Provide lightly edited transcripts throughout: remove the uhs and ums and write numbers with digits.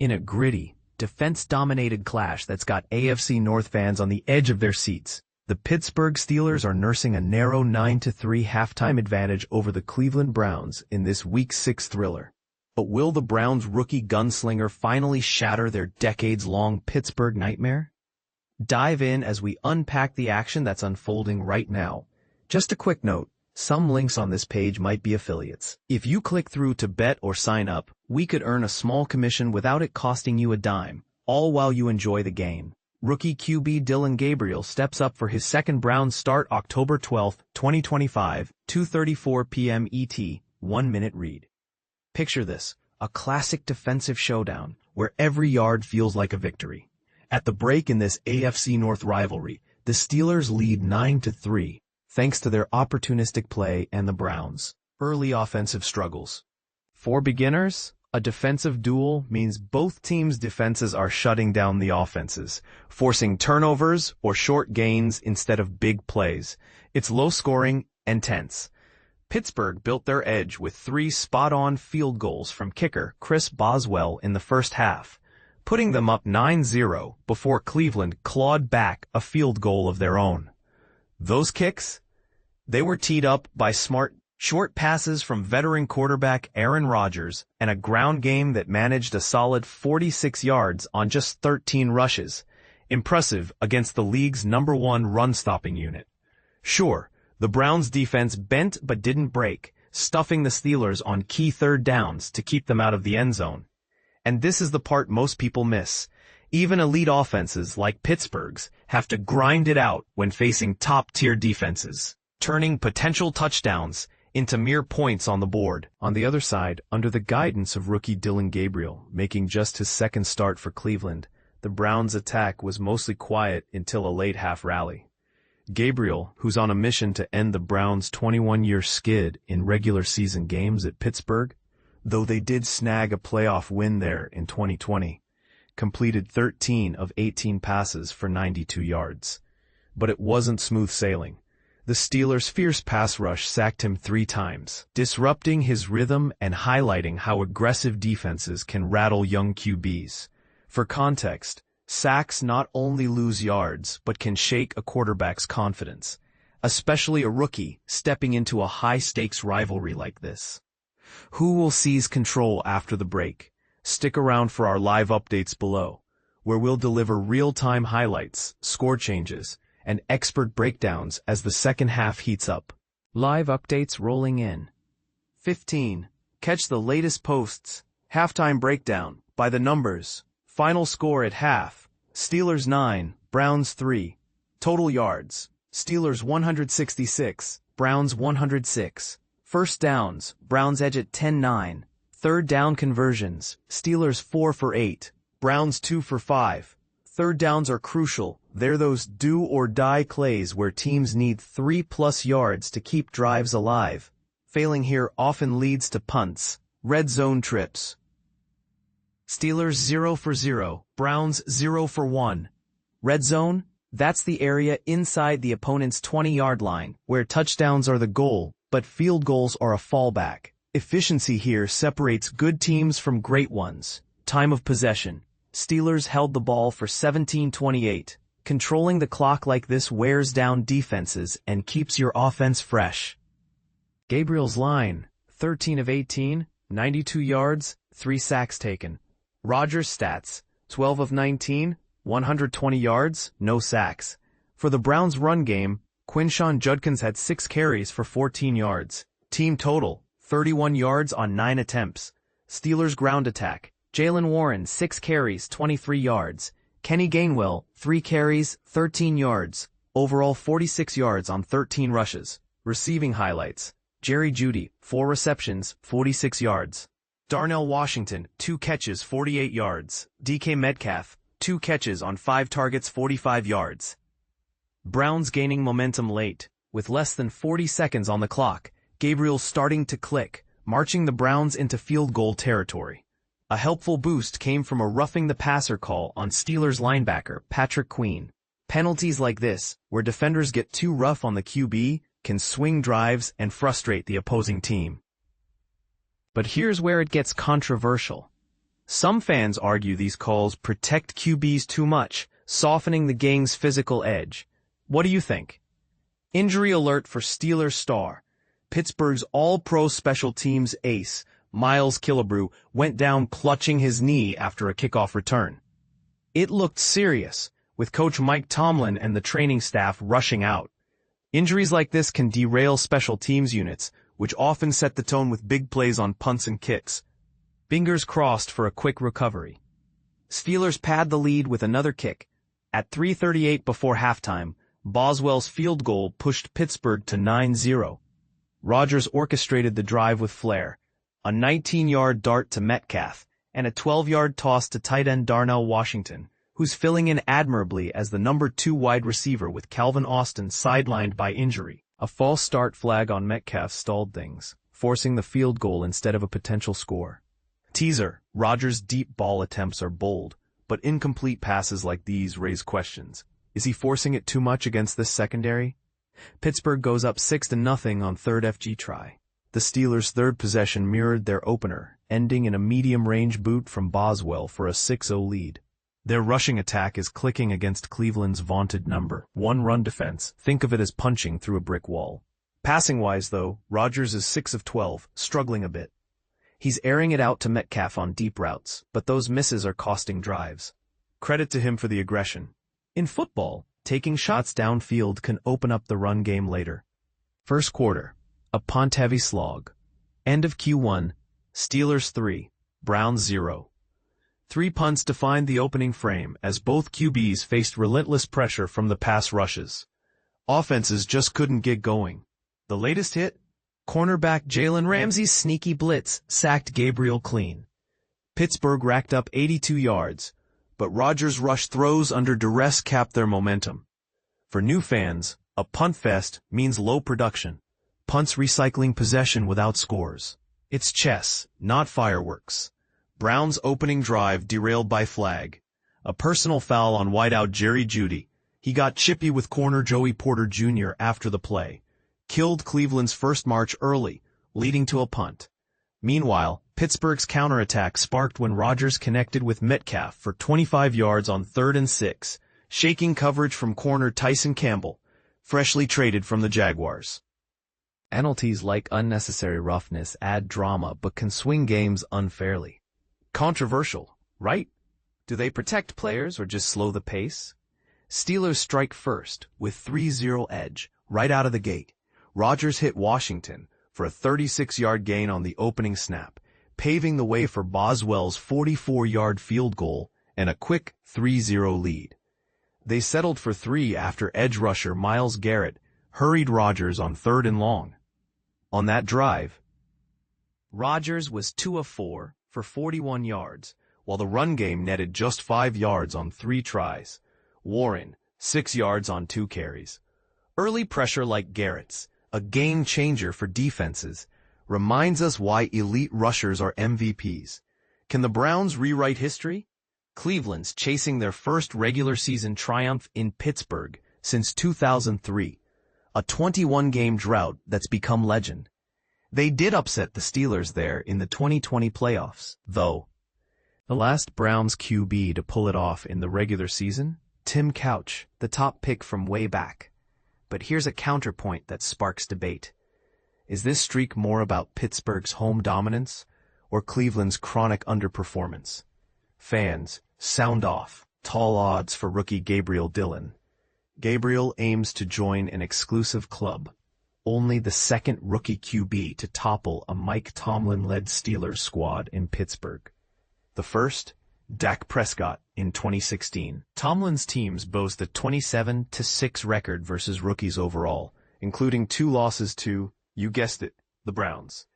In a gritty, defense-dominated clash that's got AFC North fans on the edge of their seats, the Pittsburgh Steelers are nursing a narrow 9-3 halftime advantage over the Cleveland Browns in this Week 6 thriller. But will the Browns' rookie gunslinger finally shatter their decades-long Pittsburgh nightmare? Dive in as we unpack the action that's unfolding right now. Just a quick note, some links on this page might be affiliates. If you click through to bet or sign up, we could earn a small commission without it costing you a dime, all while you enjoy the game. Rookie QB Dillon Gabriel steps up for his second Browns start October 12, 2025, 2:34 p.m. ET, 1-minute read. Picture this, a classic defensive showdown where every yard feels like a victory. At the break in this AFC North rivalry, the Steelers lead 9-3, thanks to their opportunistic play and the Browns' early offensive struggles. For beginners, a defensive duel means both teams' defenses are shutting down the offenses, forcing turnovers or short gains instead of big plays. It's low-scoring and tense. Pittsburgh built their edge with 3 spot-on field goals from kicker Chris Boswell in the first half, putting them up 9-0 before Cleveland clawed back a field goal of their own. Those kicks? They were teed up by smart, short passes from veteran quarterback Aaron Rodgers and a ground game that managed a solid 46 yards on just 13 rushes. Impressive against the league's #1 run-stopping unit. Sure, the Browns' defense bent but didn't break, stuffing the Steelers on key third downs to keep them out of the end zone. And this is the part most people miss. Even elite offenses like Pittsburgh's have to grind it out when facing top-tier defenses, turning potential touchdowns into mere points on the board. On the other side, under the guidance of rookie Dillon Gabriel, making just his second start for Cleveland, the Browns' attack was mostly quiet until a late-half rally. Gabriel, who's on a mission to end the Browns' 21-year skid in regular season games at Pittsburgh, though they did snag a playoff win there in 2020, completed 13 of 18 passes for 92 yards. But it wasn't smooth sailing. The Steelers' fierce pass rush sacked him 3 times, disrupting his rhythm and highlighting how aggressive defenses can rattle young QBs. For context, sacks not only lose yards but can shake a quarterback's confidence, especially a rookie stepping into a high-stakes rivalry like this. Who will seize control after the break? Stick around for our live updates below, where we'll deliver real-time highlights, score changes, and expert breakdowns as the second half heats up. Live updates rolling in. 15. Catch the latest posts. Halftime breakdown. By the numbers. Final score at half. Steelers 9, Browns 3. Total yards. Steelers 166, Browns 106. First downs. Browns edge at 10-9. Third down conversions. Steelers 4 for 8. Browns 2 for 5. Third downs are crucial. They're those do-or-die plays where teams need 3+ yards to keep drives alive. Failing here often leads to punts. Red zone trips. Steelers 0 for 0, Browns 0 for 1. Red zone? That's the area inside the opponent's 20-yard line, where touchdowns are the goal, but field goals are a fallback. Efficiency here separates good teams from great ones. Time of possession. Steelers held the ball for 17-28. Controlling the clock like this wears down defenses and keeps your offense fresh. Gabriel's line, 13 of 18, 92 yards, 3 sacks taken. Rodgers' stats, 12 of 19, 120 yards, no sacks. For the Browns' run game, Quinshon Judkins had 6 carries for 14 yards. Team total, 31 yards on 9 attempts. Steelers' ground attack. Jaylen Warren, 6 carries, 23 yards. Kenny Gainwell, 3 carries, 13 yards. Overall 46 yards on 13 rushes. Receiving highlights. Jerry Jeudy, 4 receptions, 46 yards. Darnell Washington, 2 catches, 48 yards. DK Metcalf, 2 catches on 5 targets, 45 yards. Browns gaining momentum late. With less than 40 seconds on the clock, Gabriel starting to click, marching the Browns into field goal territory. A helpful boost came from a roughing the passer call on Steelers linebacker Patrick Queen. Penalties like this, where defenders get too rough on the QB, can swing drives and frustrate the opposing team. But here's where it gets controversial. Some fans argue these calls protect QBs too much, softening the gang's physical edge. What do you think? Injury alert for Steelers star. Pittsburgh's all-pro special teams ace, Miles Killebrew, went down clutching his knee after a kickoff return. It looked serious, with Coach Mike Tomlin and the training staff rushing out. Injuries like this can derail special teams units, which often set the tone with big plays on punts and kicks. Fingers crossed for a quick recovery. Steelers pad the lead with another kick. At 3:38 before halftime, Boswell's field goal pushed Pittsburgh to 9-0. Rodgers orchestrated the drive with flair, a 19-yard dart to Metcalf, and a 12-yard toss to tight end Darnell Washington, who's filling in admirably as the number 2 wide receiver with Calvin Austin sidelined by injury. A false start flag on Metcalf stalled things, forcing the field goal instead of a potential score. Teaser, Rodgers' deep ball attempts are bold, but incomplete passes like these raise questions. Is he forcing it too much against this secondary? Pittsburgh goes up 6-0 on third FG try. The Steelers' third possession mirrored their opener, ending in a medium-range boot from Boswell for a 6-0 lead. Their rushing attack is clicking against Cleveland's vaunted number 1 run defense. Think of it as punching through a brick wall. Passing-wise, though, Rodgers is 6 of 12, struggling a bit. He's airing it out to Metcalf on deep routes, but those misses are costing drives. Credit to him for the aggression. In football, taking shots downfield can open up the run game later. First quarter, a punt-heavy slog. End of Q1, Steelers 3, Browns 0. 3 punts defined the opening frame as both QBs faced relentless pressure from the pass rushes. Offenses just couldn't get going. The latest hit? Cornerback Jalen Ramsey's sneaky blitz sacked Gabriel clean. Pittsburgh racked up 82 yards, but Rodgers' rush throws under duress capped their momentum. For new fans, a punt fest means low production. Punts recycling possession without scores. It's chess, not fireworks. Brown's opening drive derailed by flag. A personal foul on wideout Jerry Jeudy. He got chippy with corner Joey Porter Jr. after the play. Killed Cleveland's first march early, leading to a punt. Meanwhile, Pittsburgh's counterattack sparked when Rodgers connected with Metcalf for 25 yards on 3rd and 6, shaking coverage from corner Tyson Campbell, freshly traded from the Jaguars. Penalties like unnecessary roughness add drama but can swing games unfairly. Controversial, right? Do they protect players or just slow the pace? Steelers strike first with 3-0 edge right out of the gate. Rodgers hit Washington for a 36-yard gain on the opening snap, paving the way for Boswell's 44-yard field goal and a quick 3-0 lead. They settled for 3 after edge rusher Myles Garrett hurried Rodgers on 3rd and long. On that drive, Rodgers was 2 of 4 for 41 yards, while the run game netted just 5 yards on 3 tries. Warren, 6 yards on 2 carries. Early pressure like Garrett's, a game changer for defenses, reminds us why elite rushers are MVPs. Can the Browns rewrite history? Cleveland's chasing their first regular season triumph in Pittsburgh since 2003, a 21-game drought that's become legend. They did upset the Steelers there in the 2020 playoffs, though. The last Browns QB to pull it off in the regular season? Tim Couch, the top pick from way back. But here's a counterpoint that sparks debate. Is this streak more about Pittsburgh's home dominance or Cleveland's chronic underperformance? Fans, sound off. Tall odds for rookie Gabriel Dillon. Gabriel aims to join an exclusive club. Only the second rookie QB to topple a Mike Tomlin-led Steelers squad in Pittsburgh. The first, Dak Prescott in 2016. Tomlin's teams boast a 27-6 record versus rookies overall, including 2 losses to, you guessed it, the Browns.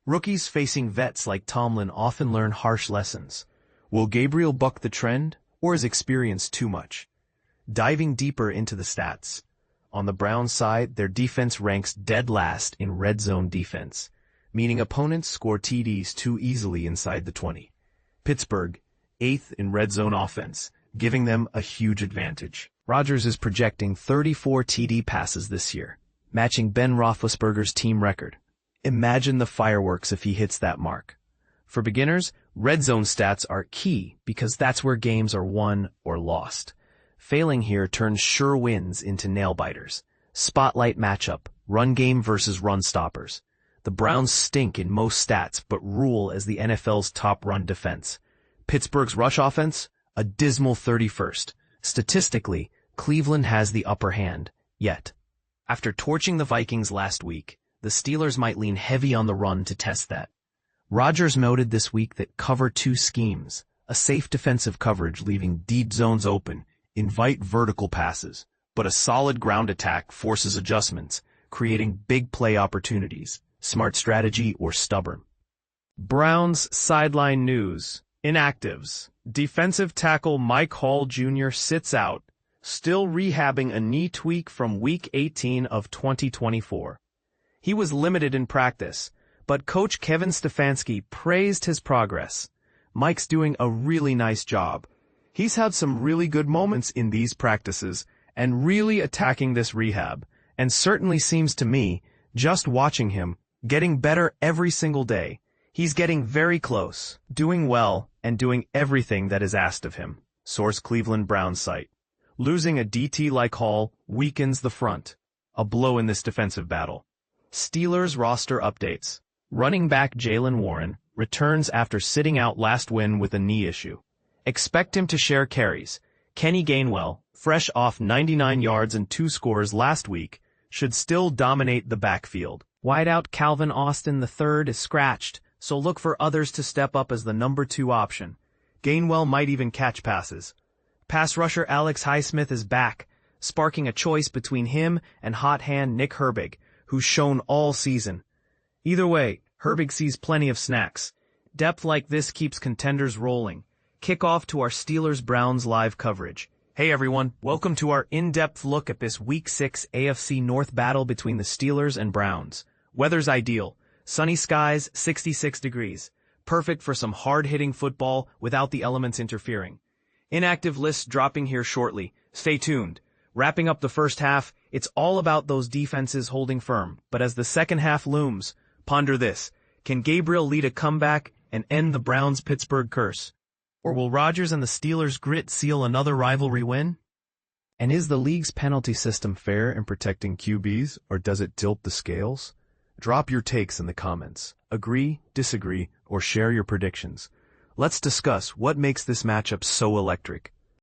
Rookies facing vets like Tomlin often learn harsh lessons. Will Gabriel buck the trend, or is experience too much? Diving deeper into the stats. On the Browns side, their defense ranks dead last in red zone defense, meaning opponents score TDs too easily inside the 20. Pittsburgh, 8th in red zone offense, giving them a huge advantage. Rodgers is projecting 34 TD passes this year, matching Ben Roethlisberger's team record. Imagine the fireworks if he hits that mark. For beginners, Red zone stats are key because that's where games are won or lost. Failing here turns sure wins into nail-biters. Spotlight matchup, run game versus run stoppers. The Browns stink in most stats but rule as the NFL's top run defense. Pittsburgh's rush offense, a dismal 31st. Statistically, Cleveland has the upper hand, yet. After torching the Vikings last week, the Steelers might lean heavy on the run to test that. Rodgers noted this week that cover 2 schemes, a safe defensive coverage leaving deep zones open, invite vertical passes, but a solid ground attack forces adjustments, creating big play opportunities, smart strategy or stubborn. Browns sideline news. Inactives. Defensive tackle Mike Hall Jr. sits out, still rehabbing a knee tweak from Week 18 of 2024. He was limited in practice, but Coach Kevin Stefanski praised his progress. Mike's doing a really nice job. He's had some really good moments in these practices and really attacking this rehab, and certainly seems to me, just watching him, getting better every single day. He's getting very close, doing well, and doing everything that is asked of him. Source Cleveland Browns site. Losing a DT like Hall weakens the front. A blow in this defensive battle. Steelers roster updates. Running back Jaylen Warren returns after sitting out last win with a knee issue. Expect him to share carries. Kenny Gainwell, fresh off 99 yards and 2 scores last week, should still dominate the backfield. Wideout Calvin Austin III is scratched, so look for others to step up as the number 2 option. Gainwell might even catch passes. Pass rusher Alex Highsmith is back, sparking a choice between him and hot hand Nick Herbig, who's shown all season. Either way, Herbig sees plenty of snacks. Depth like this keeps contenders rolling. Kick off to our Steelers-Browns live coverage. Hey everyone, welcome to our in-depth look at this Week 6 AFC North battle between the Steelers and Browns. Weather's ideal. Sunny skies, 66 degrees. Perfect for some hard-hitting football without the elements interfering. Inactive lists dropping here shortly. Stay tuned. Wrapping up the first half, it's all about those defenses holding firm. But as the second half looms, ponder this. Can Gabriel lead a comeback and end the Browns-Pittsburgh curse? Or will Rodgers and the Steelers' grit seal another rivalry win? And is the league's penalty system fair in protecting QBs, or does it tilt the scales? Drop your takes in the comments. Agree, disagree, or share your predictions. Let's discuss what makes this matchup so electric.